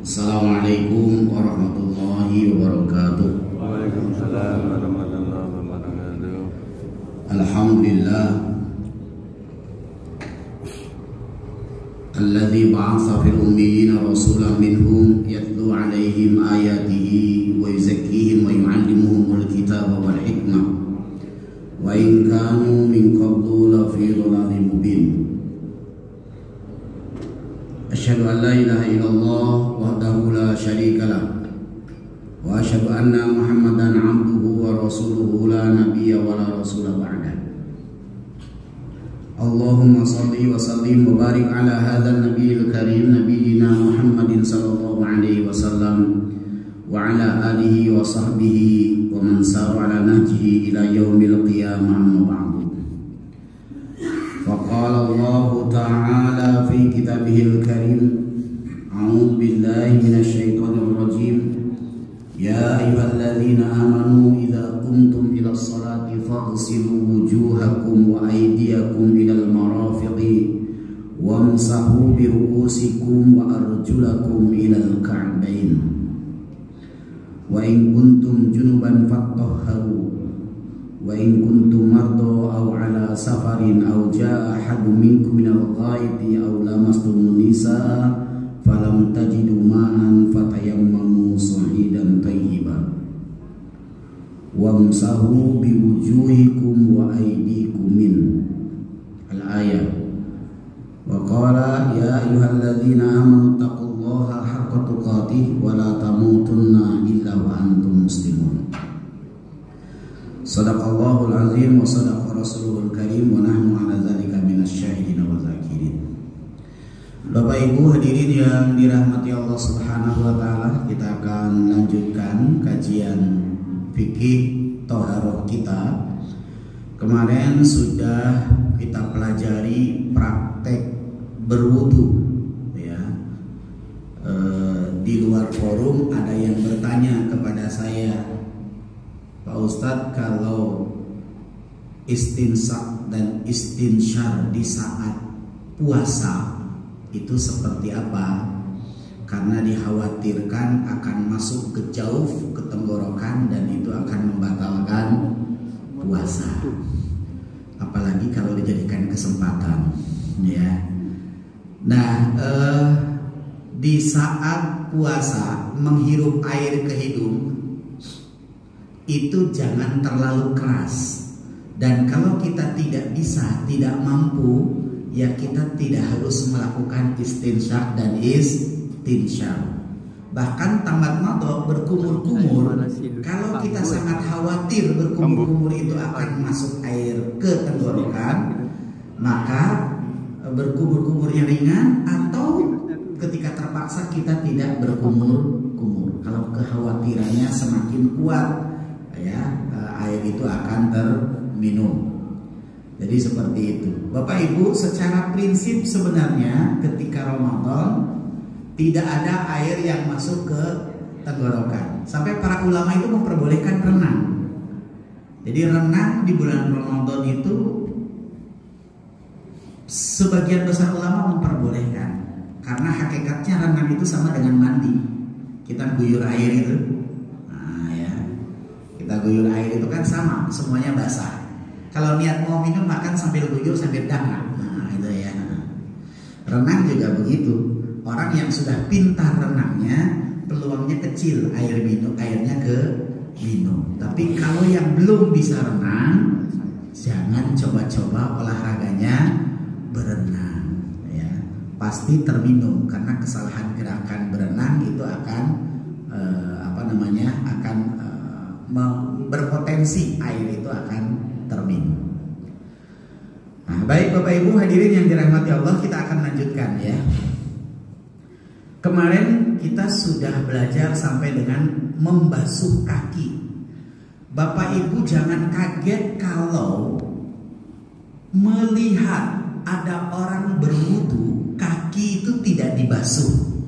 Assalamualaikum warahmatullahi wabarakatuh. Waalaikumsalam warahmatullahi wabarakatuh. Alhamdulillah alladzi ba'atsa fil ummiyina rasulan minhum yatlu 'alaihim ayatihi wa yuzakkihim wa yu'allimuhumul kitaba wal hikmah wa in kanu min qablu lafi dhalalin mubin. Asyhadu an la ilaha illallah wahdahu la syarika lah wa asyhadu anna Muhammadan 'abduhu wa rasuluhu la nabiyya wa la rasula ba'da. Allahumma shalli wa sallim wa barik ala hadzal nabiyil karim nabiyyina Muhammadin sallallahu alaihi wasallam wa ala alihi wa sahbihi wa man sara ala nahjihi ila yaumil qiyamah amma ba'du. Faqala Allah ta'ala fi kitabihil karim a'udzu billahi minasy syaithanir rajim. Ya ayyuhalladzina amanu idza qumtum ilas salati faghsilu wujuhakum wa aydiyakum ilal marafiqi wamsahu bi ru'usikum wa arjulakum ilal ka'bayn wa in kuntum junuban fattahharu wa in kuntum marda aw ala safarin aw jaa ahadun minkum minal ghaiti aw lamastumun nisaa falam tajidu ma'an fatayammamu sa'idan tayyiban wamsahu biwujuhikum wa aydikum min al-ayat. Wa qala ya ayyuhalladzina amanu taqullaha haqqa tuqatih wa la tamutunna illa wa antum muslimun. Sadaqallahul azim wa sadaqa rasuluhul karim wa nahnu ala dzalika minasyahidin wal zakirin. Bapak Ibu hadirin yang dirahmati Allah Subhanahu wa taala, kita akan lanjutkan kajian fikih thaharah kita. Kemarin sudah kita pelajari praktek berwudu ya. Di luar forum ada yang bertanya kepada saya, Pak Ustadz, kalau istinsak dan istinsyar di saat puasa itu seperti apa? Karena dikhawatirkan akan masuk ke jauh ke tenggorokan dan itu akan membatalkan puasa. Apalagi kalau dijadikan kesempatan, ya. Nah, di saat puasa menghirup air ke hidung itu jangan terlalu keras. Dan kalau kita tidak bisa, tidak mampu, ya kita tidak harus melakukan istinsyak dan istinsyar. Bahkan tamat madhab berkumur-kumur, kalau kita sangat khawatir berkumur-kumur itu akan masuk air ke tenggorokan, maka berkumur-kumur yang ringan, atau ketika terpaksa kita tidak berkumur-kumur. Kalau kekhawatirannya semakin kuat, ya air itu akan terminum. Jadi seperti itu. Bapak Ibu, secara prinsip sebenarnya ketika Ramadan tidak ada air yang masuk ke tenggorokan. Sampai para ulama itu memperbolehkan renang. Jadi renang di bulan Ramadan itu sebagian besar ulama memperbolehkan. Karena hakikatnya renang itu sama dengan mandi. Kita guyur air itu. Nah ya, kita guyur air itu kan sama, semuanya basah. Kalau niat mau minum, makan sambil guyur sambil dangak. Nah itu ya. Renang juga begitu. Orang yang sudah pintar renangnya, peluangnya kecil airnya ke minum. Tapi kalau yang belum bisa renang, jangan coba-coba olahraganya berenang. Ya, pasti terminum karena kesalahan gerakan berenang itu akan berpotensi air itu akan terminum. Nah, baik Bapak Ibu hadirin yang dirahmati Allah, kita akan lanjutkan ya. Kemarin kita sudah belajar sampai dengan membasuh kaki. Bapak Ibu jangan kaget kalau melihat ada orang berwudu kaki itu tidak dibasuh.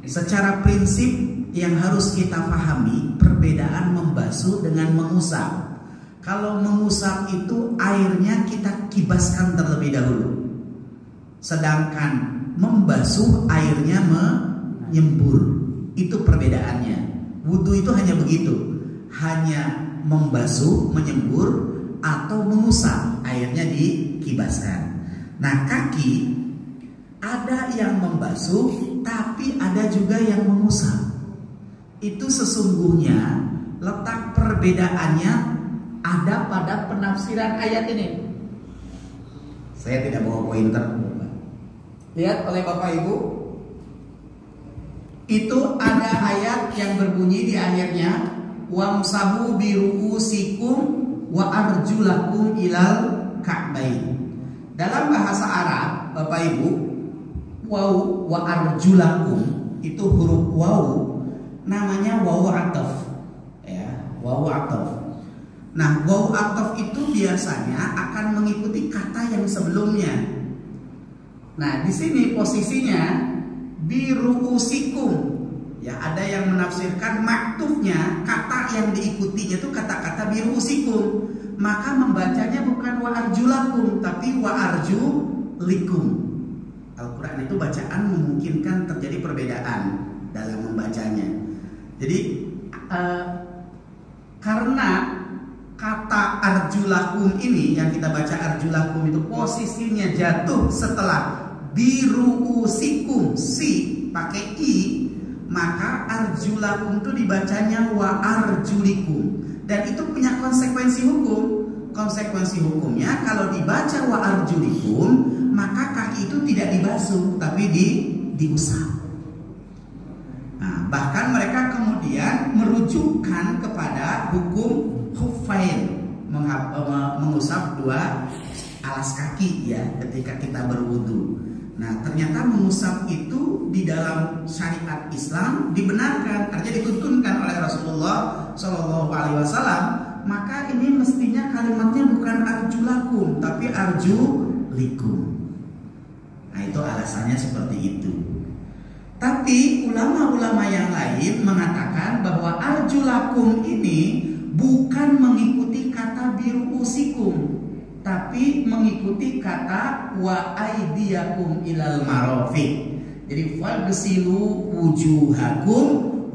Secara prinsip yang harus kita pahami perbedaan membasuh dengan mengusap. Kalau mengusap itu airnya kita kibaskan terlebih dahulu. Sedangkan membasuh airnya menyembur. Itu perbedaannya. Wudu itu hanya begitu, hanya membasuh, menyembur, atau mengusap, airnya dikibaskan. Nah, kaki ada yang membasuh, tapi ada juga yang mengusap. Itu sesungguhnya letak perbedaannya ada pada penafsiran ayat ini. Saya tidak bawa pointer. Lihat oleh Bapak Ibu, itu ada ayat yang berbunyi di akhirnya wamsahu biru'usikum wa arjulakum ilal ka'bain. Dalam bahasa Arab, Bapak Ibu, waw wa arjulakum itu huruf waw namanya waw ataf, ya, waw ataf. Nah, waw ataf itu biasanya akan mengikuti kata yang sebelumnya. Nah, di sini posisinya biru'usikum. Ya, ada yang menafsirkan maktufnya, kata yang diikutinya itu kata-kata biru'usikum. Maka membacanya bukan wa arjulakum, tapi wa arjulikum. Al-Quran itu bacaan memungkinkan terjadi perbedaan dalam membacanya. Jadi karena kata arjulakum ini yang kita baca arjulakum itu posisinya jatuh setelah biru'usikum, si pakai i, maka arjulakum itu dibacanya wa arjulikum. Dan itu punya konsekuensi hukum. Konsekuensi hukumnya kalau dibaca wa arjulikum, maka kaki itu tidak dibasuh tapi diusap. Nah, bahkan mereka kemudian merujukkan kepada hukum khuffain, mengusap dua alas kaki ya ketika kita berwudu. Nah, ternyata mengusap itu di dalam syariat Islam dibenarkan, artinya dituntunkan oleh Rasulullah Shallallahu Alaihi Wasallam. Maka ini mestinya kalimatnya bukan arjulakum, tapi arjulikum. Nah, itu alasannya seperti itu. Tapi ulama-ulama yang lain mengatakan bahwa arjulakum ini bukan mengikuti kata biru'usikum, tapi mengikuti kata wa aidiyakum ilal marafiq. Jadi fagsilu wujuhakum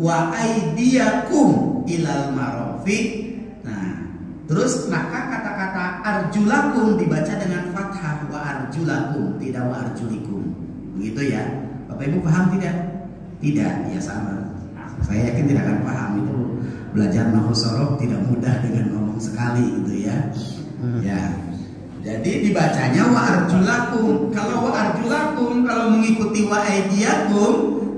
wa aidiyakum ilal marafiq. Nah, terus maka kata-kata arjulakum dibaca dengan fathah wa arjulakum, tidak wa arjulikum. Begitu ya. Bapak Ibu paham tidak? Tidak, ya sama. Saya yakin tidak akan paham itu. Belajar nahwu sorof tidak mudah dengan ngomong sekali gitu ya. Ya. Jadi dibacanya wa arjulakum. Kalau wa arjulakum, kalau mengikuti wa aidiyakum,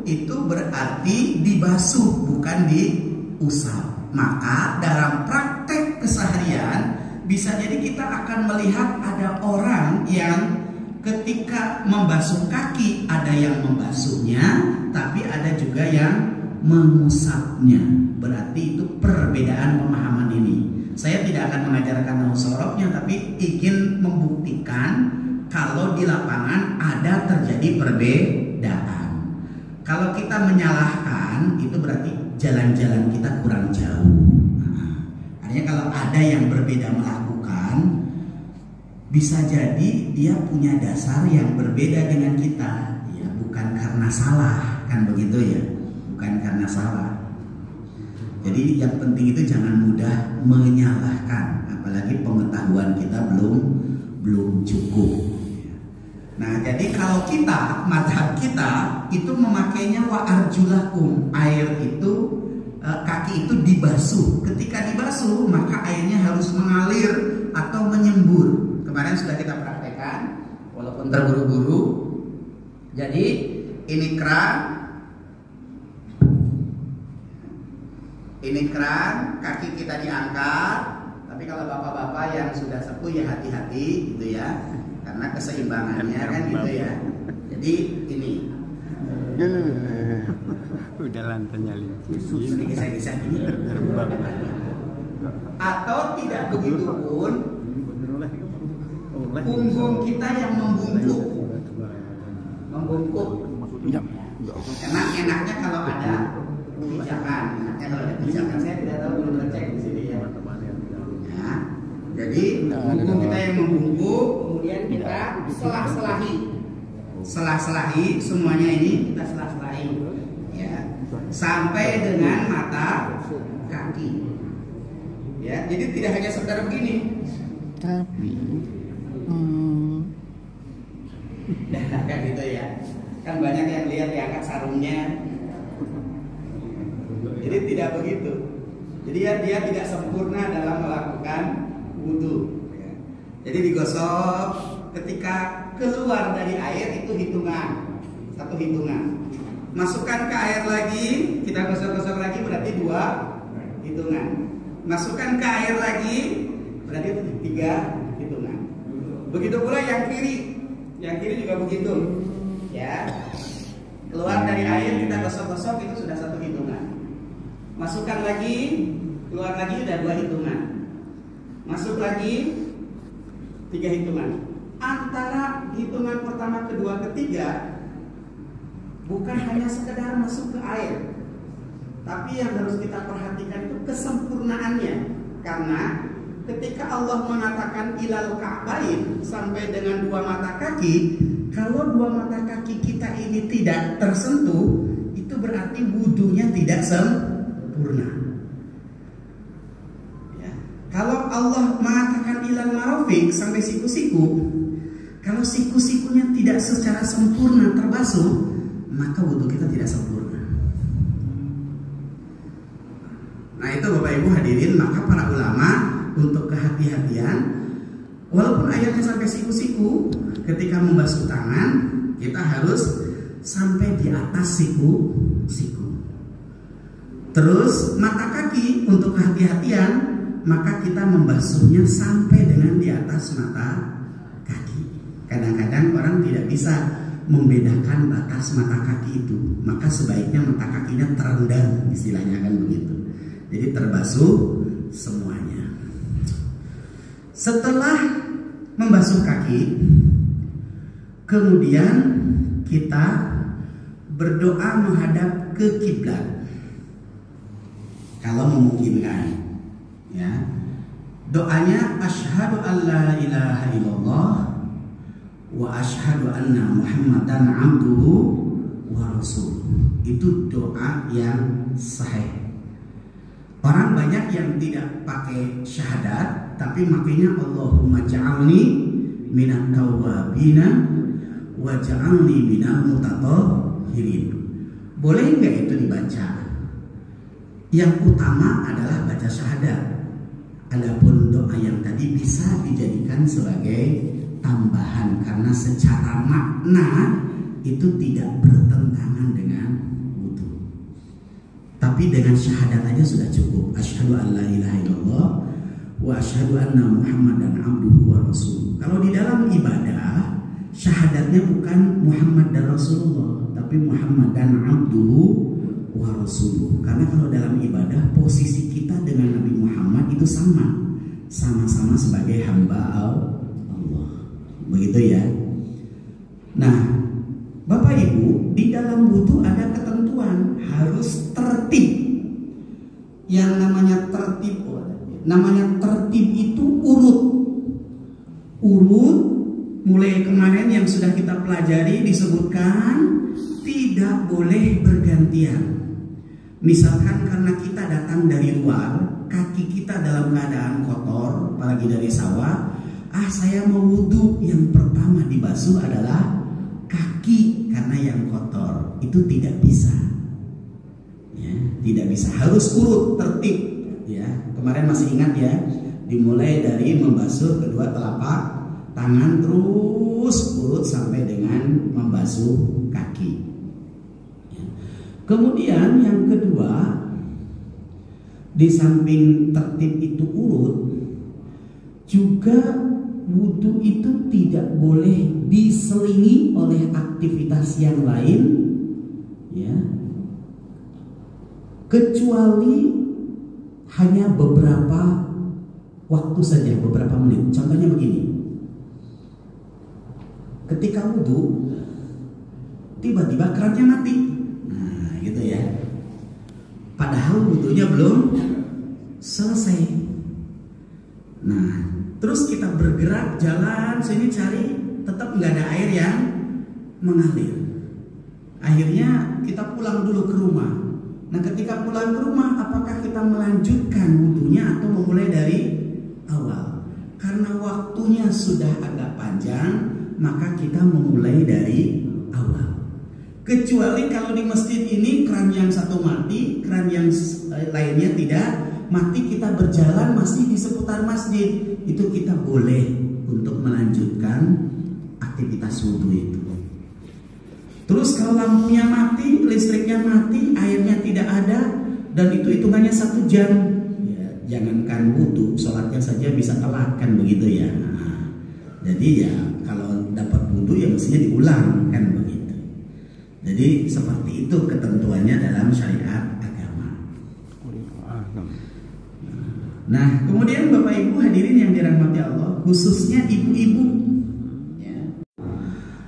itu berarti dibasuh bukan diusap. Maka dalam praktek keseharian bisa jadi kita akan melihat ada orang yang ketika membasuh kaki ada yang membasuhnya, tapi ada juga yang mengusapnya. Berarti itu perbedaan pemahaman ini. Saya tidak akan mengajarkan nahwu sorofnya, tapi ingin membuktikan kalau di lapangan ada terjadi perbedaan. Kalau kita menyalahkan, itu berarti jalan-jalan kita kurang jauh. Artinya kalau ada yang berbeda melakukan, bisa jadi dia punya dasar yang berbeda dengan kita. Ya, bukan karena salah, kan begitu ya? Bukan karena salah. Jadi yang penting itu jangan mudah menyalahkan, apalagi pengetahuan kita belum cukup. Nah, jadi kalau kita, mazhab kita itu memakainya wa arjulakum, air itu kaki itu dibasuh. Ketika dibasuh maka airnya harus mengalir atau menyembur. Kemarin sudah kita praktekkan, walaupun terburu-buru. Jadi ini keran, kaki kita diangkat. Tapi kalau bapak-bapak yang sudah sepuh ya hati-hati gitu ya, karena keseimbangannya kan gitu ya. Jadi ini udah lantainya bisa ini. Atau tidak begitu pun punggung kita yang membungkuk. Enak-enaknya kalau ada pijakan. Kalau ada pijakan, saya tidak tahu, belum ngecek di sini ya. Ya, jadi punggung kita yang membungkuk, kemudian kita selah-selahi semuanya ini kita selah-selahi. sampai dengan mata kaki. Ya, jadi tidak hanya sekedar begini. Tapi kan gitu ya. Kan banyak yang lihat diangkat sarungnya. Jadi tidak begitu. Jadi dia tidak sempurna dalam melakukan wudhu. Ya. Jadi digosok, ketika keluar dari air itu hitungan, 1 hitungan. Masukkan ke air lagi, kita gosok-gosok lagi berarti 2 hitungan. Masukkan ke air lagi berarti 3 hitungan. Begitu pula yang kiri juga begitu. Ya, keluar dari air kita gosok-gosok itu sudah 1 hitungan. Masukkan lagi, keluar lagi udah 2 hitungan. Masuk lagi 3 hitungan. Antara hitungan pertama, kedua, ketiga bukan hanya sekedar masuk ke air, tapi yang harus kita perhatikan itu kesempurnaannya. Karena ketika Allah mengatakan ilal ka'bain, sampai dengan 2 mata kaki, kalau 2 mata kaki kita ini tidak tersentuh, itu berarti wudhunya tidak sempurna. Ya. Kalau Allah mengatakan ilal marafiq, sampai siku-siku, kalau siku-sikunya tidak secara sempurna terbasuh, maka wudhu kita tidak sempurna. Nah itu Bapak Ibu hadirin, maka para ulama untuk kehati-hatian, walaupun airnya sampai siku-siku, ketika membasuh tangan kita harus sampai di atas siku-siku. Terus mata kaki untuk kehati-hatian, maka kita membasuhnya sampai dengan di atas mata kaki. Kadang-kadang orang tidak bisa membedakan batas mata kaki itu, maka sebaiknya mata kakinya terendam, istilahnya kan begitu. Jadi terbasuh semuanya. Setelah membasuh kaki, kemudian kita berdoa menghadap ke kiblat. Kalau memungkinkan, ya. Doanya asyhadu alla ilaha illallah wa asyhadu anna Muhammadan abduhu wa rasuluh. Itu doa yang sahih. Orang banyak yang tidak pakai syahadat, tapi makanya Allahumma ja'alni minat tawwabina wa ja'alni minal mutatahhirin. Boleh nggak itu dibaca? Yang utama adalah baca syahadat. Adapun doa yang tadi bisa dijadikan sebagai tambahan, karena secara makna itu tidak bertentangan dengan wudhu. Tapi dengan syahadat aja sudah cukup. Asyhadu an la ilaha illallah wa asyhadu anna Muhammadan abduhu wa rasuluh. Kalau di dalam ibadah, syahadatnya bukan Muhammad dan Rasulullah, tapi Muhammad dan abduhu wa rasuluh. Karena kalau dalam ibadah posisi kita dengan Nabi Muhammad itu sama-sama sebagai hamba Allah. Begitu ya. Nah, Bapak Ibu, di dalam wudhu ada ketentuan harus tertib. Yang namanya tertib itu urut mulai kemarin yang sudah kita pelajari disebutkan tidak boleh bergantian. Misalkan karena kita datang dari luar, kaki kita dalam keadaan kotor, apalagi dari sawah, saya mau wudhu, yang pertama dibasuh adalah kaki karena yang kotor. Itu tidak bisa, ya, tidak bisa. Harus urut, tertib, ya. Kemarin masih ingat ya, dimulai dari membasuh kedua telapak tangan, terus urut sampai dengan membasuh kaki. Kemudian yang kedua, di samping tertib itu urut, juga wudhu itu tidak boleh diselingi oleh aktivitas yang lain, ya, kecuali hanya beberapa waktu saja, beberapa menit. Contohnya begini, ketika wudhu tiba-tiba kerannya mati, gitu ya. Padahal wudhunya belum selesai. Nah, terus kita bergerak jalan sini cari, tetap nggak ada air yang mengalir. Akhirnya kita pulang dulu ke rumah. Nah, ketika pulang ke rumah, apakah kita melanjutkan wudhunya atau memulai dari awal? Karena waktunya sudah agak panjang, maka kita memulai dari awal. Kecuali kalau di masjid ini keran yang satu mati, keran yang lainnya tidak mati, kita berjalan masih di seputar masjid, itu kita boleh untuk melanjutkan aktivitas wudhu itu. Terus kalau lampunya mati, listriknya mati, airnya tidak ada, dan itu hitungannya 1 jam, ya, jangankan wudhu, sholatnya saja bisa telat kan begitu ya. Nah, jadi ya kalau dapat wudhu ya mestinya diulang kan begitu. Jadi seperti itu ketentuannya dalam syariat agama. Nah, kemudian Bapak Ibu hadirin yang dirahmati Allah, khususnya ibu-ibu.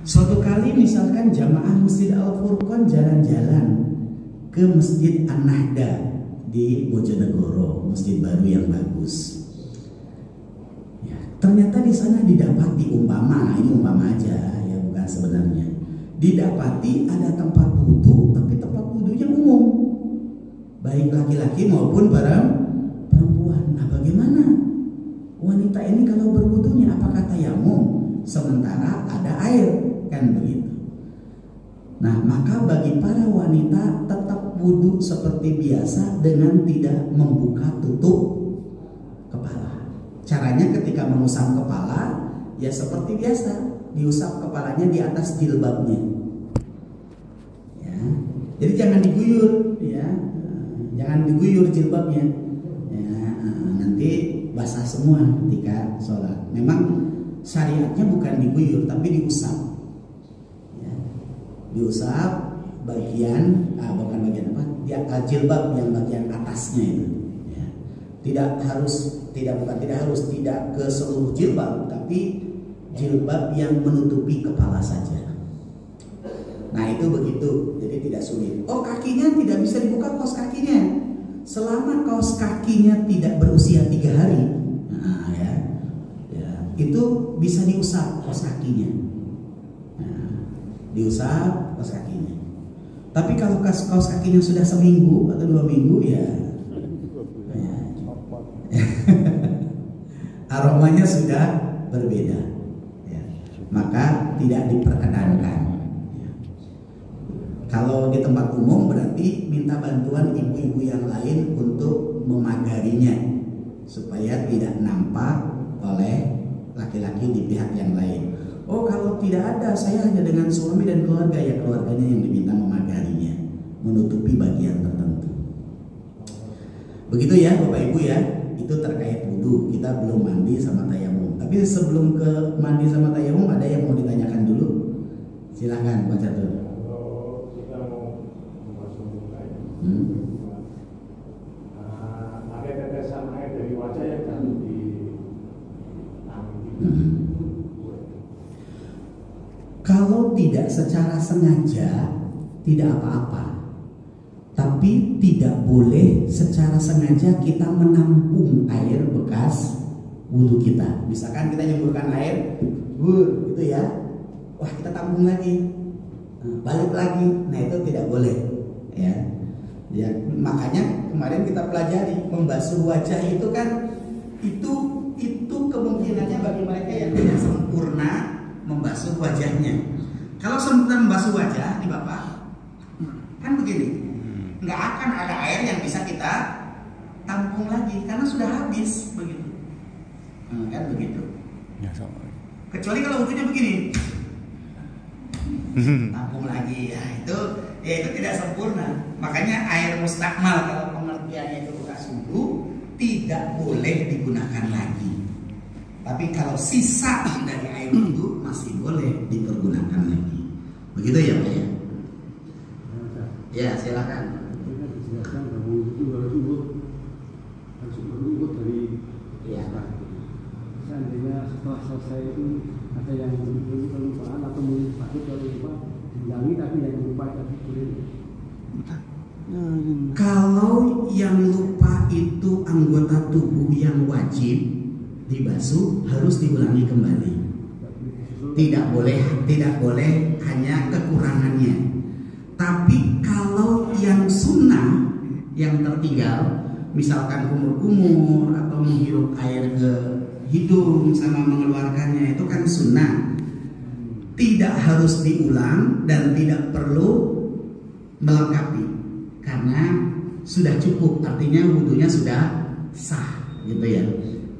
Suatu kali misalkan jamaah Masjid Al-Furqan jalan-jalan ke Masjid An-Nahda di Bojonegoro, masjid baru yang bagus. Ya, ternyata di sana didapati ini umpama aja ya, bukan sebenarnya. Didapati ada tempat wudhu, tapi tempat wudhunya umum, baik laki-laki maupun perempuan. Nah, bagaimana wanita ini kalau berwudhunya? Apakah tayamum? Sementara ada air. Kan begitu. Nah, maka bagi para wanita tetap wudhu seperti biasa dengan tidak membuka tutup kepala. Caranya ketika mengusap kepala ya seperti biasa, diusap kepalanya di atas jilbabnya. Ya. Jadi jangan diguyur, ya, jangan diguyur jilbabnya. Ya, nanti basah semua ketika sholat. Memang syariatnya bukan diguyur tapi diusap. Diusap bagian bukan bagian apa, jilbab yang bagian atasnya itu ya. Tidak ke seluruh jilbab, tapi jilbab yang menutupi kepala saja. Nah, itu begitu, jadi tidak sulit. Oh, kakinya tidak bisa dibuka, kaos kakinya selama kaos kakinya tidak berusia 3 hari, nah, ya, itu bisa diusap kaos kakinya. Diusap kaos kakinya. Tapi kalau kaos kakinya sudah seminggu atau 2 minggu ya aromanya sudah berbeda ya, maka tidak diperkenankan ya. Kalau di tempat umum berarti minta bantuan ibu-ibu yang lain untuk memagarinya supaya tidak nampak oleh laki-laki di pihak yang lain. Oh, kalau tidak ada, saya hanya dengan suami dan keluarga, ya keluarganya yang diminta memagarinya, menutupi bagian tertentu. Begitu ya Bapak Ibu ya, itu terkait wudhu. Kita belum mandi sama tayamum. Tapi sebelum ke mandi sama tayamum, ada yang mau ditanyakan dulu? Silahkan Pak Catur. Kalau kita mau membasuh air, ada tetesan air dari wajah yang jatuh di tangan. Kalau tidak secara sengaja tidak apa-apa, tapi tidak boleh secara sengaja kita menampung air bekas wudhu kita. Misalkan kita nyemburkan air, gitu ya, wah kita tampung lagi, balik lagi, nah itu tidak boleh, ya. Ya, makanya kemarin kita pelajari membasuh wajah itu kan itu kemungkinannya bagi mereka yang tidak sempurna membasuh wajahnya. Kalau sempurna membasuh wajah nih Bapak, kan begini, nggak akan ada air yang bisa kita tampung lagi karena sudah habis begitu, kan begitu. Kecuali kalau wudhunya begini, tampung lagi, ya itu tidak sempurna. Makanya air mustakmal kalau pengertiannya itu bekas wudhu tidak boleh digunakan lagi. Tapi kalau sisa dari air wudhu masih boleh dipergunakan lagi. Begitu ya Pak ya? Ya silakan. Dijelaskan bahwa itu harus urut dari seandainya setelah selesai itu ada yang kelupaan atau mungkin patut kalau lupa diulangi, tapi yang lupa tapi boleh. Kalau yang lupa itu anggota tubuh yang wajib dibasuh harus diulangi kembali. Tidak boleh hanya kekurangannya. Tapi kalau yang sunnah yang tertinggal, misalkan kumur-kumur atau menghirup air ke hidung sama mengeluarkannya, itu kan sunnah. Tidak harus diulang dan tidak perlu melengkapi karena sudah cukup, artinya wudhunya sudah sah gitu ya.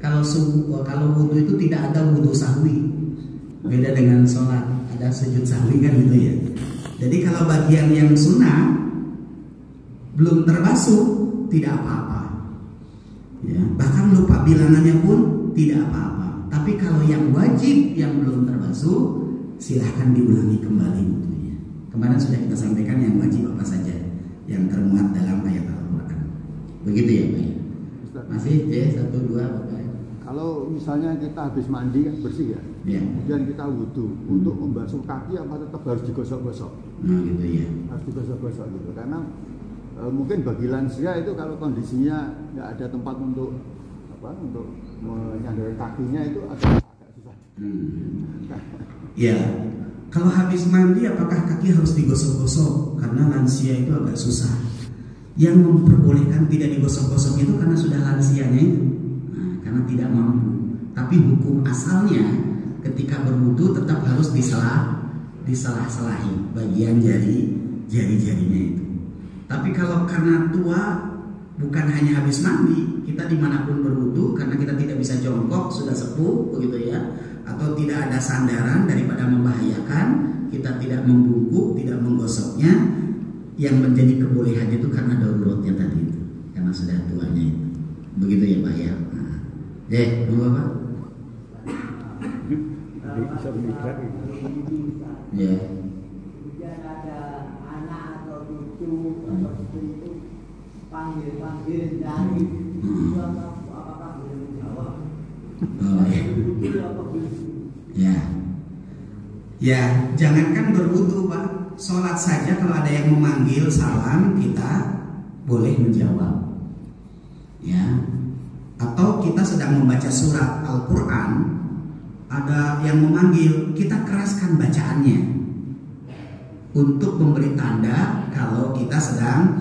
Kalau wudhu itu tidak ada wudhu sahwi, beda dengan sholat ada sujud sahwi kan gitu ya. Jadi kalau bagian yang sunnah belum terbasuh tidak apa-apa ya, bahkan lupa bilangannya pun tidak apa-apa. Tapi kalau yang wajib yang belum terbasuh, silahkan diulangi kembali wudhunya. Kemarin sudah kita sampaikan yang wajib apa saja yang termuat dalam ayat Al-Quran. Begitu ya Pak? Masih J1, 2 Bapak? Kalau misalnya kita habis mandi kan bersih ya, kemudian kita wudhu, untuk membasuh kaki apa tetap harus digosok-gosok? Nah gitu ya. Harus digosok-gosok gitu, karena mungkin bagi lansia itu kalau kondisinya nggak ada tempat untuk menyandarkan kakinya itu agak susah. Ya, kalau habis mandi apakah kaki harus digosok-gosok? Karena lansia itu agak susah. Yang memperbolehkan tidak digosok-gosok itu karena sudah lansianya itu, karena tidak mampu. Tapi hukum asalnya ketika berwudu tetap harus diselah-selahi bagian jari-jarinya itu. Tapi kalau karena tua, bukan hanya habis mandi, kita dimanapun berwudu karena kita tidak bisa jongkok, sudah sepuh begitu ya, atau tidak ada sandaran daripada membahayakan, kita tidak membungkuk, tidak menggosoknya. Yang menjadi kebolehan itu karena daruratnya tadi itu, karena sudah tuanya itu. Begitu ya Pak ya. Mau Bapak? Ya. Kemudian ada anak atau cucu atau seperti itu panggil dari itu apakah boleh menjawab? Ya, jangankan berwudu Pak, sholat saja kalau ada yang memanggil salam kita boleh menjawab. Ya, atau kita sedang membaca surat Al-Quran, ada yang memanggil, kita keraskan bacaannya untuk memberi tanda kalau kita sedang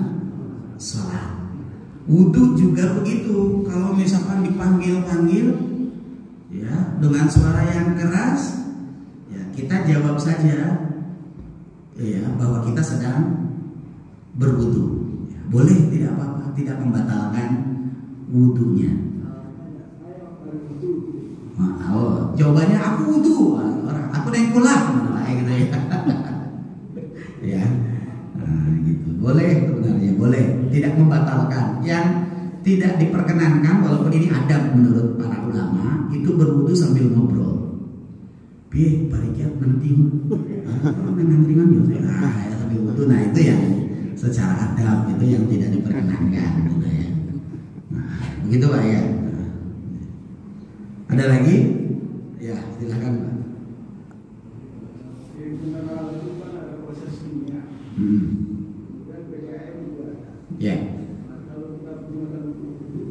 sholat. Wudu juga begitu, kalau misalkan dipanggil-panggil ya dengan suara yang keras, ya kita jawab saja ya bahwa kita sedang berwudu. Ya, boleh, tidak apa-apa, tidak membatalkan wudunya. Oh, jawabannya aku wudu, orang aku dengkulah, gitu ya. Ya, gitu. Boleh sebenarnya, boleh, tidak membatalkan. Yang tidak diperkenankan, walaupun ini adab menurut para ulama, itu berwudu sambil ngobrol. Piye barikiat nanti sambil wudu, nah itu yang secara adab itu yang tidak diperkenankan, gitu ya. Nah, begitu Pak ya. Ada lagi? Ya, silakan Pak. Di mineral itu kan ada proses kimia. Dan PDAM juga ada. Ya. Nah, kalau kita gunakan itu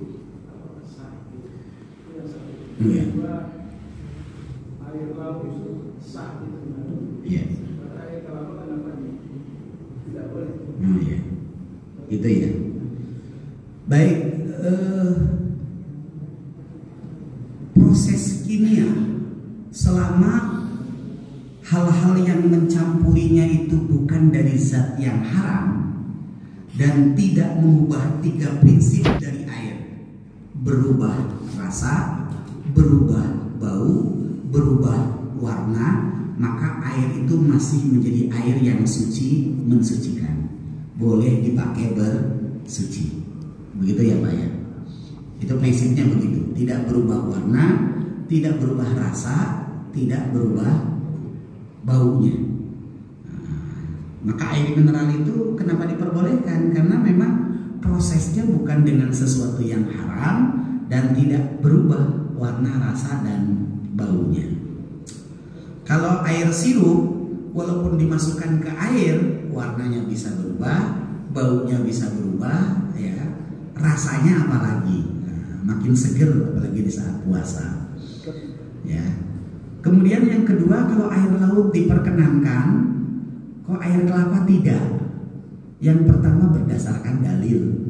apakah sah? Itu yang satu. Iya. Kedua, air laut itu sah itu. Iya. Karena air kelapa kenapa tidak boleh? Oh iya. Itu ya. Baik. Proses kimia selama hal-hal yang mencampurinya itu bukan dari zat yang haram dan tidak mengubah 3 prinsip dari air, berubah rasa, berubah bau, berubah warna, maka air itu masih menjadi air yang suci, mensucikan, boleh dipakai bersuci. Begitu ya Pak ya. Itu prinsipnya begitu, tidak berubah warna, tidak berubah rasa, tidak berubah baunya. Maka air mineral itu kenapa diperbolehkan? Karena memang prosesnya bukan dengan sesuatu yang haram dan tidak berubah warna, rasa, dan baunya. Kalau air sirup, walaupun dimasukkan ke air, warnanya bisa berubah, baunya bisa berubah, ya, rasanya apalagi. Makin seger apalagi di saat puasa. Ya. Kemudian yang kedua, kalau air laut diperkenankan, kok air kelapa tidak? Yang pertama berdasarkan dalil.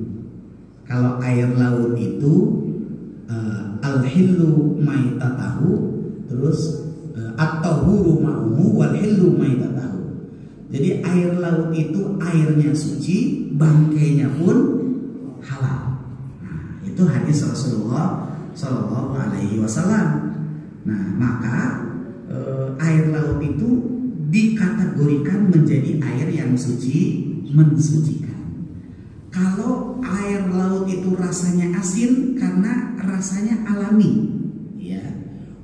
Kalau air laut itu al-hillu maitatahu, terus at-tahuru ma'uhu wal hillu maitatahu. Jadi air laut itu airnya suci, bangkainya pun halal. Nah, itu hadis Rasulullah Shallallahu Alaihi Wasallam. Nah, maka air laut itu dikategorikan menjadi air yang suci, mensucikan. Kalau air laut itu rasanya asin karena rasanya alami, ya,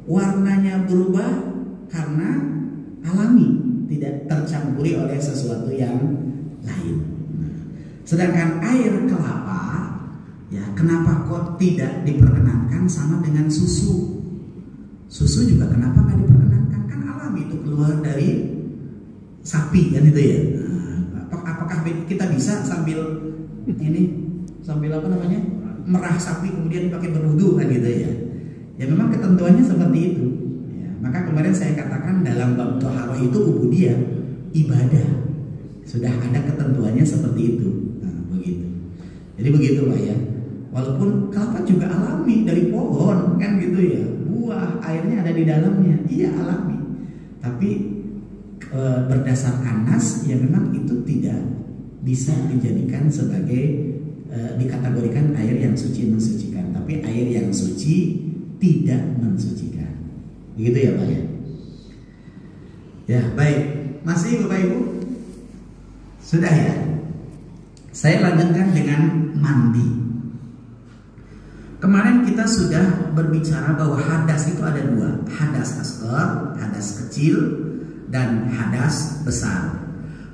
warnanya berubah karena alami, tidak tercampuri oleh sesuatu yang lain. Sedangkan air kelapa, ya, kenapa kok tidak diperkenankan sama dengan susu? Susu juga kenapa nggak diperkenankan? Kan alami, itu keluar dari sapi kan itu ya. Nah, apakah kita bisa sambil apa namanya, merah sapi kemudian pakai berwudu kan gitu ya? Ya memang ketentuannya seperti itu. Ya, maka kemarin saya katakan dalam bab thaharah itu ubudiyah, ibadah, sudah ada ketentuannya seperti itu. Nah, begitu. Jadi begitu Pak ya. Walaupun kelapa juga alami dari pohon kan gitu ya, buah airnya ada di dalamnya, iya alami. Tapi berdasarkan nas ya memang itu tidak bisa dijadikan sebagai dikategorikan air yang suci mensucikan, tapi air yang suci tidak mensucikan. Begitu ya Pak ya. Ya baik, masih Bapak Ibu? Sudah ya. Saya lanjutkan dengan mandi. Kemarin kita sudah berbicara bahwa hadas itu ada dua, hadas asghar, hadas kecil, dan hadas besar.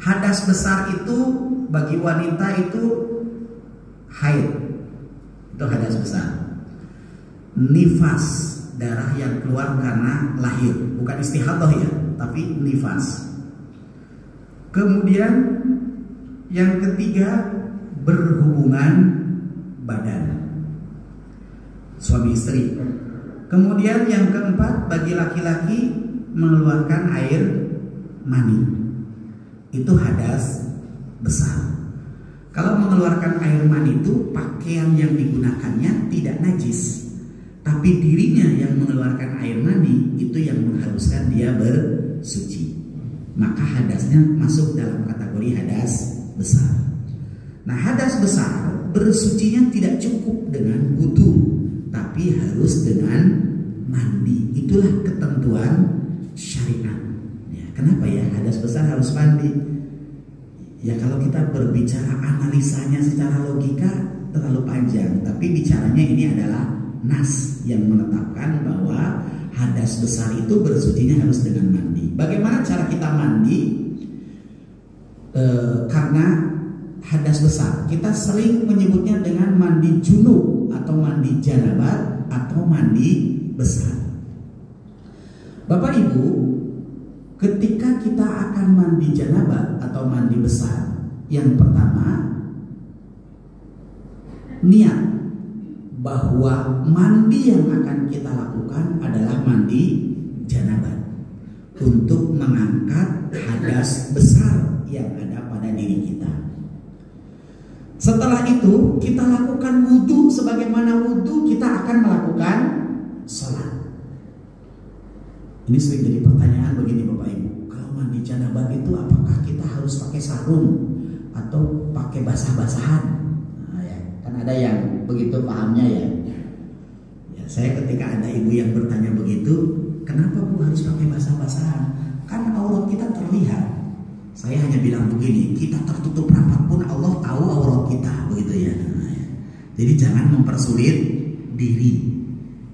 Hadas besar itu bagi wanita itu haid, itu hadas besar. Nifas, darah yang keluar karena lahir, bukan istihadah ya, tapi nifas. Kemudian yang ketiga berhubungan badan, suami istri. Kemudian yang keempat bagi laki-laki mengeluarkan air mani, itu hadas besar. Kalau mengeluarkan air mani itu pakaian yang digunakannya tidak najis, tapi dirinya yang mengeluarkan air mani itu yang mengharuskan dia bersuci. Maka hadasnya masuk dalam kategori hadas besar. Nah, hadas besar bersucinya tidak cukup dengan wudu, tapi harus dengan mandi. Itulah ketentuan syariat. Ya, kenapa ya hadas besar harus mandi? Ya kalau kita berbicara analisanya secara logika terlalu panjang, tapi bicaranya ini adalah nas yang menetapkan bahwa hadas besar itu bersucinya harus dengan mandi. Bagaimana cara kita mandi? Karena hadas besar kita sering menyebutnya dengan mandi junub atau mandi janabat atau mandi besar. Bapak Ibu, ketika kita akan mandi janabat atau mandi besar, yang pertama niat bahwa mandi yang akan kita lakukan adalah mandi janabat untuk mengangkat hadas besar yang ada pada diri kita. Setelah itu kita lakukan wudhu, sebagaimana wudhu kita akan melakukan sholat. Ini sering jadi pertanyaan begini Bapak Ibu, kalau mandi janabat itu apakah kita harus pakai sarung atau pakai basah-basahan? Nah, ya, kan ada yang begitu pahamnya ya. Ya, saya ketika ada ibu yang bertanya begitu, kenapa Bu harus pakai basah-basahan? Kan aurat kita terlihat. Saya hanya bilang begini, kita tertutup rapat pun Allah tahu aurat kita, begitu ya. Nah, ya. Jadi jangan mempersulit diri.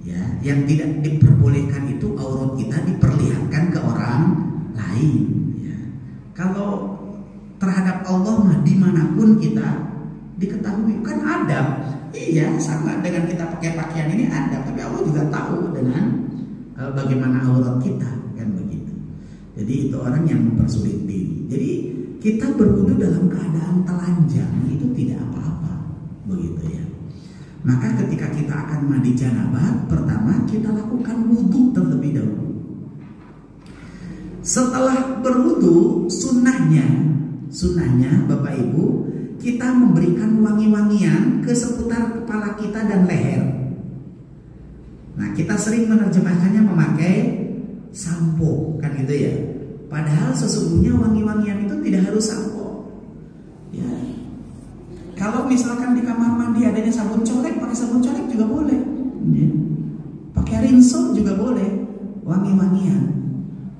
Ya, yang tidak diperbolehkan itu aurat kita diperlihatkan ke orang lain. Ya. Kalau terhadap Allah mah dimanapun kita diketahui, kan adab. Iya, sama dengan kita pakai pakaian ini adab, tapi Allah juga tahu dengan bagaimana aurat kita, kan begitu. Jadi itu orang yang mempersulit diri. Jadi kita berwudu dalam keadaan telanjang itu tidak apa-apa, begitu ya. Maka ketika kita akan mandi janabat, pertama kita lakukan wudu terlebih dahulu. Setelah berwudu, sunnahnya Bapak Ibu, kita memberikan wangi-wangian ke seputar kepala kita dan leher. Nah, kita sering menerjemahkannya memakai sampo, kan gitu ya. Padahal sesungguhnya wangi-wangian itu tidak harus sampo. Ya. Kalau misalkan di kamar mandi adanya sabun colek, pakai sabun colek juga boleh. Ya. Pakai rinso juga boleh. Wangi-wangian.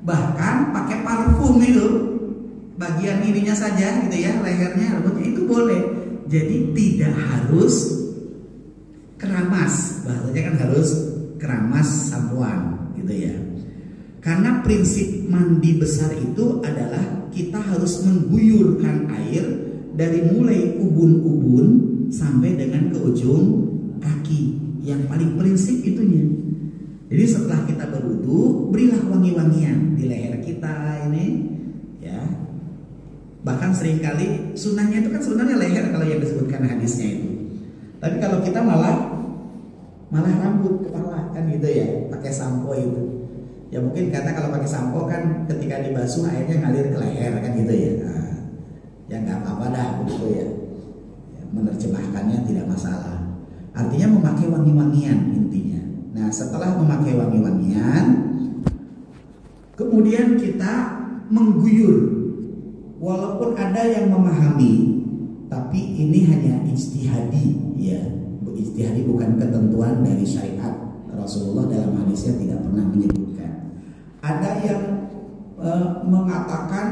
Bahkan pakai parfum itu, bagian ininya saja gitu ya, lehernya, rambutnya itu boleh. Jadi tidak harus keramas, bahasanya kan harus keramas sampoan gitu ya. Karena prinsip mandi besar itu adalah kita harus mengguyurkan air dari mulai ubun-ubun sampai dengan ke ujung kaki. Yang paling prinsip itunya. Jadi setelah kita berwudu, berilah wangi-wangian di leher kita ini, ya. Bahkan seringkali sunnahnya itu kan sebenarnya leher kalau yang disebutkan hadisnya itu. Tapi kalau kita malah rambut kepala kan gitu ya, pakai sampo itu. Ya mungkin karena kalau pakai sampo kan ketika dibasuh airnya ngalir ke leher kan gitu ya. Nah, ya nggak apa-apa dah begitu ya. Menerjemahkannya tidak masalah. Artinya memakai wangi-wangian intinya. Nah, setelah memakai wangi-wangian, kemudian kita mengguyur. Walaupun ada yang memahami, tapi ini hanya ijtihadi, ya. Ijtihadi bukan ketentuan dari syariat. Rasulullah dalam hadisnya tidak pernah menyebutkan. Ada yang mengatakan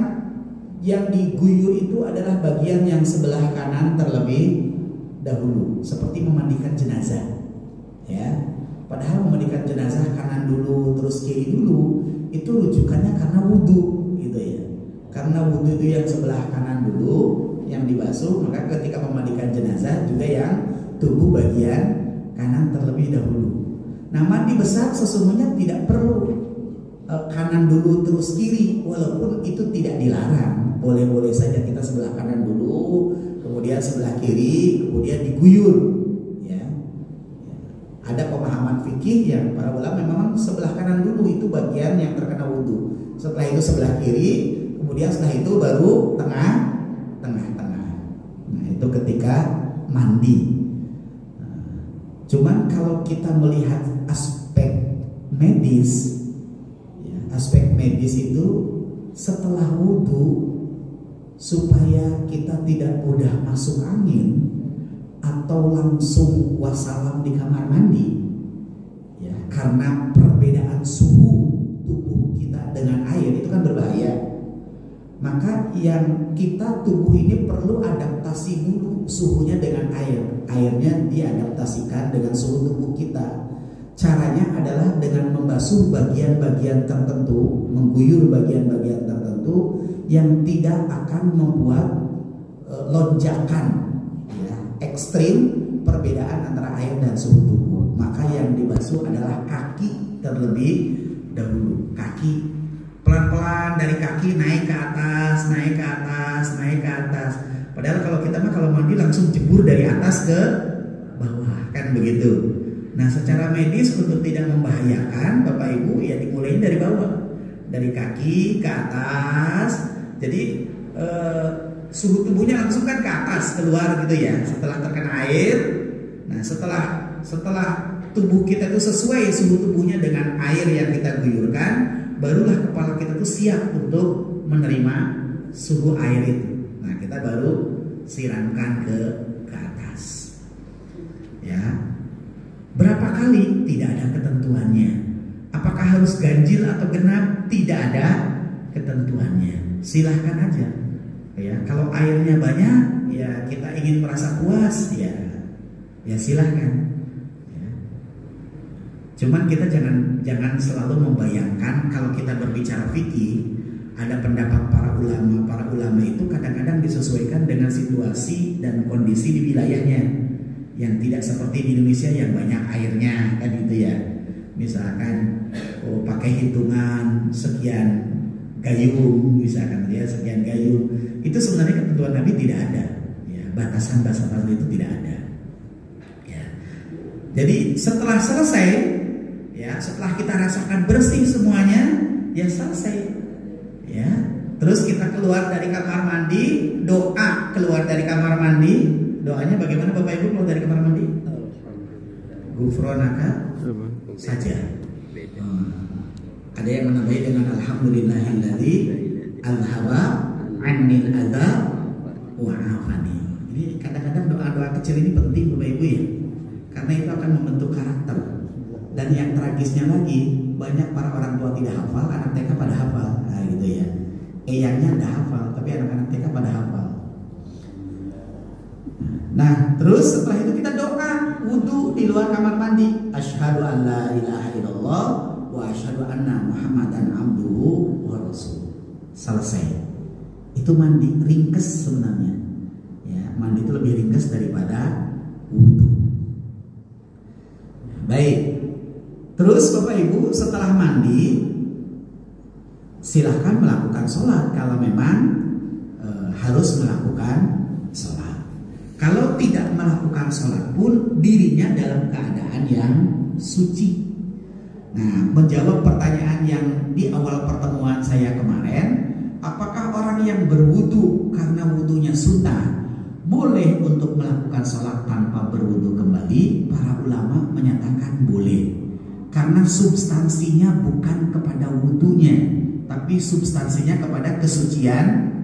yang diguyur itu adalah bagian yang sebelah kanan terlebih dahulu, seperti memandikan jenazah, ya. Padahal memandikan jenazah kanan dulu terus kiri dulu itu rujukannya karena wudhu gitu ya. Karena wudhu itu yang sebelah kanan dulu yang dibasuh, maka ketika memandikan jenazah juga yang tubuh bagian kanan terlebih dahulu. Nah, mandi besar sesungguhnya tidak perlu kanan dulu terus kiri, walaupun itu tidak dilarang. Boleh-boleh saja kita sebelah kanan dulu, kemudian sebelah kiri, kemudian diguyur. Ada pemahaman fikih yang para ulama memang sebelah kanan dulu itu bagian yang terkena wudhu. Setelah itu sebelah kiri, kemudian setelah itu baru tengah-tengah. Nah, itu ketika mandi. Cuman kalau kita melihat aspek medis, ya, aspek medis itu setelah wudhu supaya kita tidak mudah masuk angin atau langsung wassalam di kamar mandi, ya, karena perbedaan suhu tubuh kita dengan air itu kan berbahaya. Maka yang kita tubuh ini perlu adaptasi dulu suhunya dengan air. Airnya diadaptasikan dengan suhu tubuh kita. Caranya adalah dengan membasuh bagian-bagian tertentu, mengguyur bagian-bagian tertentu yang tidak akan membuat lonjakan ekstrim perbedaan antara air dan suhu tubuh. Maka yang dibasuh adalah kaki terlebih dahulu. Kaki pelan-pelan dari kaki naik ke atas, naik ke atas, naik ke atas. Padahal kalau kita mah kalau mandi langsung jebur dari atas ke bawah, kan begitu. Nah, secara medis untuk tidak membahayakan Bapak Ibu ya dimulai dari bawah, dari kaki ke atas. Jadi suhu tubuhnya langsung kan ke atas keluar gitu ya setelah terkena air. Nah, setelah tubuh kita itu sesuai suhu tubuhnya dengan air yang kita guyurkan, barulah kepala kita tuh siap untuk menerima suhu air itu. Nah, kita baru siramkan ke atas. Ya. Berapa kali? Tidak ada ketentuannya. Apakah harus ganjil atau genap? Tidak ada ketentuannya. Silahkan aja. Ya, kalau airnya banyak, ya kita ingin merasa puas, ya silahkan. Ya. Cuman kita jangan selalu membayangkan kalau kita berbicara fikih, ada pendapat para ulama. Para ulama itu kadang-kadang disesuaikan dengan situasi dan kondisi di wilayahnya, yang tidak seperti di Indonesia yang banyak airnya, kan gitu ya. Misalkan pakai hitungan sekian gayung, misalkan ya sekian gayung. Itu sebenarnya ketentuan Nabi tidak ada, ya, batasan-batasan itu tidak ada. Ya. Jadi setelah selesai, ya setelah kita rasakan bersih semuanya, ya selesai. Ya, Terus kita keluar dari kamar mandi, doa keluar dari kamar mandi. Doanya bagaimana Bapak Ibu keluar dari kamar mandi? Gufronaka saja. Ada yang menambahi dengan alhamdulillahilladzi alhaba anil adza wa afani. Jadi kadang-kadang doa-doa kecil ini penting Bapak Ibu ya. Karena itu akan membentuk karakter. Dan yang tragisnya lagi, banyak para orang tua tidak hafal, anak TK pada hafal. Nah gitu ya. Eyangnya nggak hafal, tapi anak-anak TK pada hafal. Nah, terus setelah itu kita doa wudu di luar kamar mandi. Asyhadu an la ilaha illallah wa asyhadu anna Muhammadan abduhu wa rasuluh. Selesai. Itu mandi ringkes sebenarnya. Ya, mandi itu lebih ringkes daripada wudu. Baik. Terus Bapak Ibu setelah mandi silahkan melakukan sholat kalau memang harus melakukan sholat. Kalau tidak melakukan sholat pun dirinya dalam keadaan yang suci. Nah, menjawab pertanyaan yang di awal pertemuan saya kemarin, apakah orang yang berwudu karena wudunya sunnah boleh untuk melakukan sholat tanpa berwudu kembali? Para ulama menyatakan boleh, karena substansinya bukan kepada wudunya, tapi substansinya kepada kesucian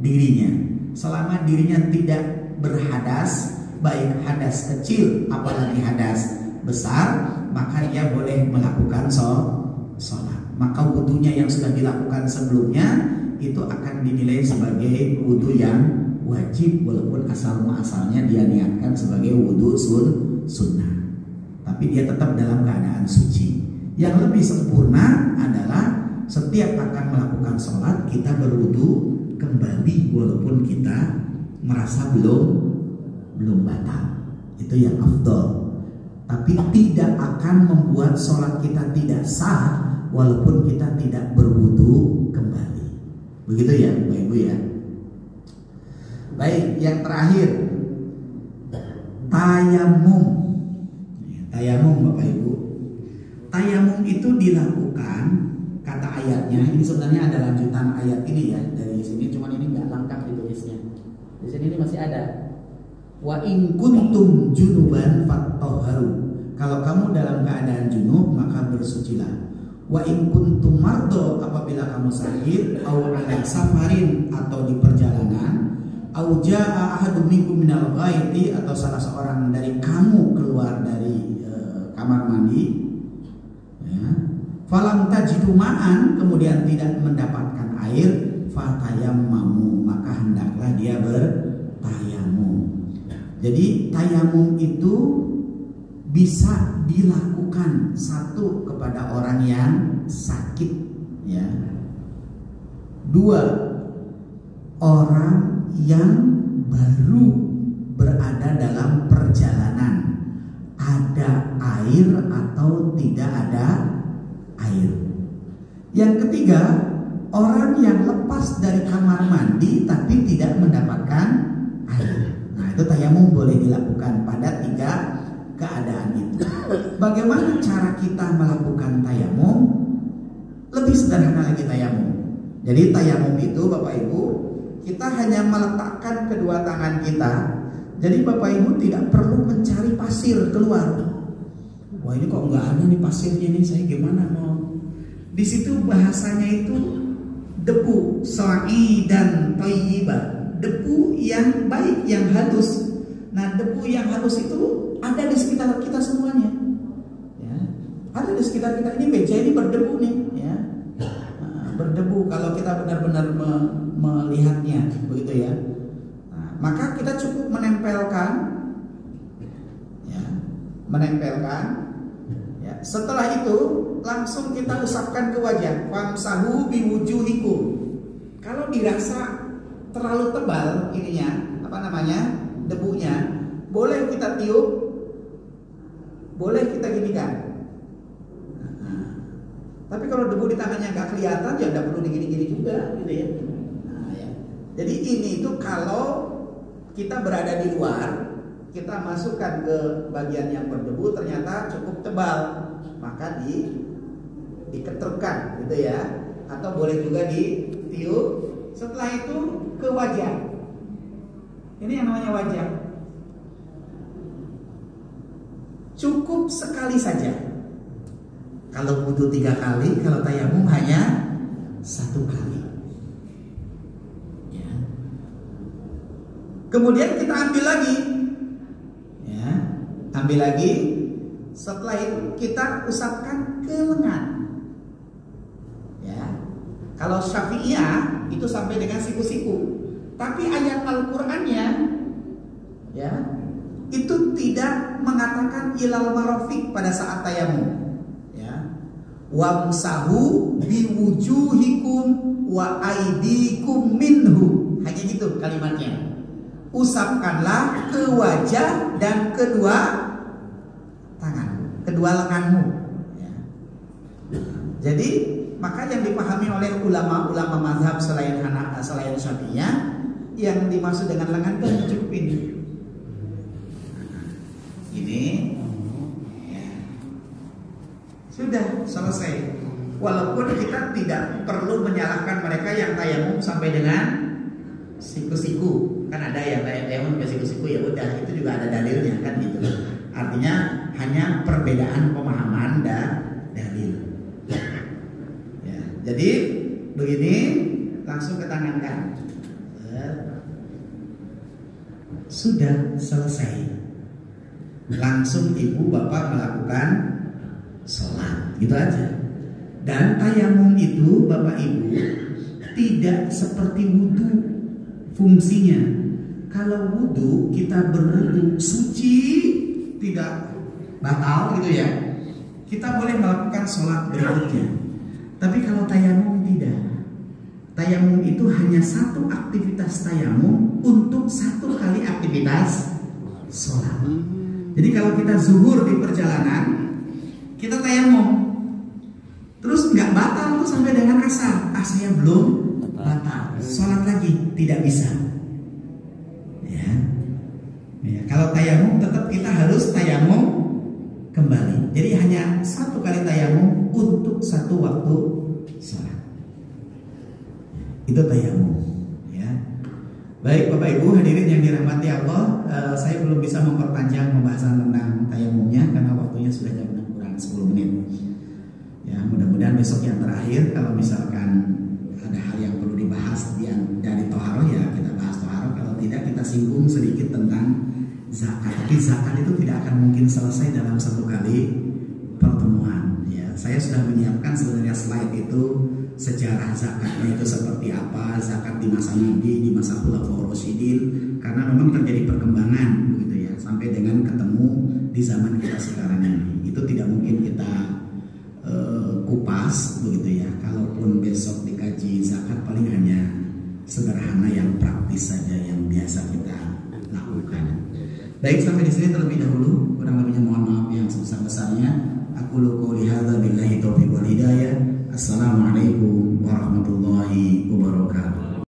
dirinya. Selama dirinya tidak berhadas, baik hadas kecil apalagi hadas besar, maka dia boleh melakukan sholat. Maka wudunya yang sudah dilakukan sebelumnya itu akan dinilai sebagai wudu yang wajib, walaupun asal-muasalnya dia niatkan sebagai wudu sunnah, tapi dia tetap dalam keadaan suci. Yang lebih sempurna adalah setiap akan melakukan sholat kita berwudu kembali walaupun kita merasa belum batal. Itu yang afdol. Tapi tidak akan membuat sholat kita tidak sah walaupun kita tidak berwudu kembali. Begitu ya Bapak Ibu ya. Baik, yang terakhir tayamum. Tayamum Bapak Ibu. Tayamum itu dilakukan, kata ayatnya, ini sebenarnya ada lanjutan ayat ini ya dari sini, cuman ini nggak lengkap ditulisnya. Di sini ini masih ada. Wa in kuntum junuban fattahharu. Kalau kamu dalam keadaan junub maka bersucilah. Wa in kuntum mardo, apabila kamu sakit, au ala safarin atau di perjalanan, au jaa ahadum minkum minal ghaiti, atau salah seorang dari kamu keluar dari kamar mandi, ya. Falam tajidu ma'an, kemudian tidak mendapatkan air, fatayammamu, maka hendaklah dia bertayamum. Jadi tayamum itu bisa dilakukan satu kepada orang yang sakit, ya. Dua, orang yang baru berada dalam perjalanan, ada air atau tidak ada air. Yang ketiga, orang yang lepas dari kamar mandi tapi tidak mendapatkan air. Nah, itu tayamum boleh dilakukan pada tiga keadaan itu. Bagaimana cara kita melakukan tayamum? Lebih sederhana lagi tayamum. Jadi tayamum itu Bapak Ibu, kita hanya meletakkan kedua tangan kita. Jadi Bapak Ibu tidak perlu mencari pasir keluar. Wah, ini kok nggak ada nih pasirnya nih, saya gimana mau? Di situ bahasanya itu debu, sa'i dan thayyibah. Debu yang baik, yang halus. Nah, debu yang halus itu ada di sekitar kita semuanya, ya. Ada di sekitar kita. Ini meja ini berdebu nih, ya. Nah, berdebu kalau kita benar-benar melihatnya, begitu ya. Nah, maka kita cukup menempelkan, ya, ya. Setelah itu langsung kita usapkan ke wajah. Famsahu biwujuhikum. Kalau dirasa terlalu tebal ininya, debunya, boleh kita tiup, boleh kita ginikan. Tapi kalau debu di tangannya nggak kelihatan, ya nggak perlu digini-gini juga, gitu ya. Nah, ya. Jadi ini itu kalau kita berada di luar, kita masukkan ke bagian yang berdebu, ternyata cukup tebal, maka diketerkan, gitu ya. Atau boleh juga ditiup. Setelah itu ke wajah. Ini yang namanya wajah. Cukup sekali saja. Kalau wudu 3 kali, kalau tayamum hanya 1 kali. Ya. Kemudian kita ambil lagi. Ya, ambil lagi. Setelah itu kita usapkan ke lengan. Ya. Kalau Syafi'iyah itu sampai dengan siku-siku. Tapi ayat Al-Qur'annya ya, itu tidak mengatakan ilal marafiq pada saat tayamum. Ya. Wamsahu biwujuhikum wa aidikum minhu. Hanya gitu kalimatnya. Usapkanlah ke wajah dan kedua tangan, kedua lenganmu. Ya. Jadi maka yang dipahami oleh ulama-ulama mazhab selain Syafi'iyah, yang dimaksud dengan lengan itu dicukupin. Ini ya. Sudah selesai. Walaupun kita tidak perlu menyalahkan mereka yang tayamum sampai dengan siku-siku. Kan ada yang tayamum sampai siku-siku, ya udah, itu juga ada dalilnya kan gitu. Artinya hanya perbedaan pemahaman dan dalil. Ya, jadi begini, langsung ke tangan kan. Sudah selesai. Langsung ibu bapak melakukan sholat, gitu aja. Dan tayamum itu bapak ibu tidak seperti wudu fungsinya. Kalau wudu kita berwudu suci, tidak batal gitu ya, kita boleh melakukan sholat berikutnya. Tapi kalau tayamum tidak. Tayamum itu hanya satu aktivitas tayamum untuk 1 kali aktivitas sholat. Jadi kalau kita zuhur di perjalanan, kita tayamum, terus nggak batal tuh sampai dengan asar. Asarnya belum batal, sholat lagi tidak bisa. Ya. Ya, kalau tayamum tetap kita harus tayamum kembali. Jadi hanya 1 kali tayamum untuk 1 waktu sholat. Itu tayamum, ya. Baik Bapak Ibu hadirin yang dirahmati Allah, saya belum bisa memperpanjang pembahasan tentang tayamumnya karena waktunya sudah jam 6 kurang 10 menit. Ya, mudah-mudahan besok yang terakhir kalau misalkan ada hal yang perlu dibahas dari toharoh, ya kita bahas toharoh. Kalau tidak, kita singgung sedikit tentang zakat. Tapi zakat itu tidak akan mungkin selesai dalam 1 kali pertemuan. Ya, saya sudah menyiapkan sebenarnya slide itu, sejarah zakatnya itu seperti apa, zakat di masa Nabi, di masa Khulafaur Rasyidin, karena memang terjadi perkembangan begitu ya, sampai dengan ketemu di zaman kita sekarang ini. Itu tidak mungkin kita kupas begitu ya. Kalaupun besok dikaji zakat, paling hanya sederhana yang praktis saja yang biasa kita lakukan. Baik, sampai di sini terlebih dahulu. Kurang lebihnya mohon maaf yang sebesar-besarnya. Aku qouli hadza billahi taufiq wal hidayah. Assalamualaikum warahmatullahi wabarakatuh.